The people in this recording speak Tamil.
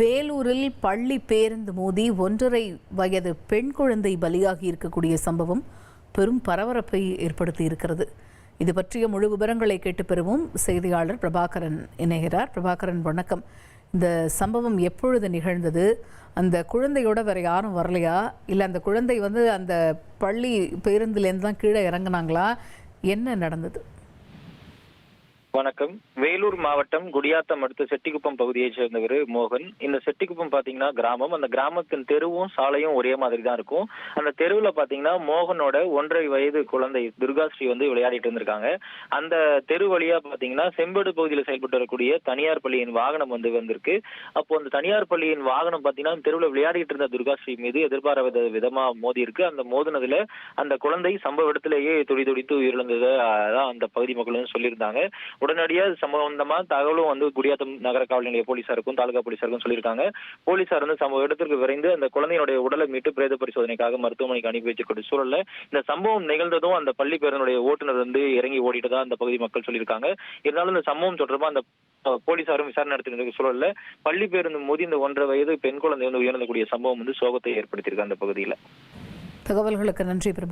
வேலூரில் பள்ளி பேருந்து மோதி 1.5 வயது பெண் குழந்தை பலியாகி இருக்கக்கூடிய சம்பவம் பெரும் பரபரப்பை ஏற்படுத்தி இருக்கிறது. இது பற்றிய முழு விவரங்களை கேட்டு பெறுவோம். செய்தியாளர் பிரபாகரன் இணைகிறார். பிரபாகரன், வணக்கம். இந்த சம்பவம் எப்பொழுது நிகழ்ந்தது? அந்த குழந்தையோட வேற யாரும் வரலையா, இல்லை அந்த குழந்தை அந்த பள்ளி பேருந்துலேருந்து தான் கீழே இறங்குனாங்களா? என்ன நடந்தது? வணக்கம். வேலூர் மாவட்டம் குடியாத்தம் அடுத்த செட்டிக்குப்பம் பகுதியைச் சேர்ந்தவர் மோகன். இந்த செட்டிக்குப்பம் பாத்தீங்கன்னா கிராமம். அந்த கிராமத்தின் தெருவும் சாலையும் ஒரே மாதிரி தான் இருக்கும். அந்த தெருவுல பாத்தீங்கன்னா மோகனோட 1.5 வயது குழந்தை துர்காஸ்ரீ விளையாடிட்டு இருந்திருக்காங்க. அந்த தெரு வழியா பாத்தீங்கன்னா செம்பேடு பகுதியில் செயல்பட்டு வரக்கூடிய தனியார் பள்ளியின் வாகனம் வந்திருக்கு. அப்போ அந்த தனியார் பள்ளியின் வாகனம் பாத்தீங்கன்னா தெருவில் விளையாடிட்டு இருந்த துர்காஸ்ரீ மீது எதிர்பாராத விதமா மோதி இருக்கு. அந்த மோதினதுல அந்த குழந்தை சம்பவ இடத்திலேயே துடிதுடித்து உயிரிழந்தது அந்த பகுதி மக்கள் சொல்லியிருந்தாங்க. உடனடியாக சம்பந்தமா தகவலும் குடியாத்தம் நகர காவல் நிலைய போலீசாருக்கும் தாலுகா போலீசாருக்கும் சொல்லியிருக்காங்க. போலீசார் சம்பவ இடத்திற்கு விரைந்து அந்த குழந்தையுடைய உடலை மீட்டு பிரேத பரிசோதனைக்காக மருத்துவமனைக்கு அனுப்பி வச்சக்கூடிய சூழல்ல இந்த சம்பவம் நிகழ்ந்ததும் அந்த பள்ளி பேருந்துடைய ஓட்டுநர் இறங்கி ஓடிட்டு தான் அந்த பகுதி மக்கள் சொல்லியிருக்காங்க. இருந்தாலும் இந்த சம்பவம் தொடர்பாக அந்த போலீசாரும் விசாரணை நடத்தின சூழல்ல பள்ளி பேருந்து மோதி இந்த 1.5 வயது பெண் குழந்தை உயிரிழந்தக்கூடிய சம்பவம் சோகத்தை ஏற்படுத்தியிருக்கு அந்த பகுதியில். தகவல்களுக்கு நன்றி.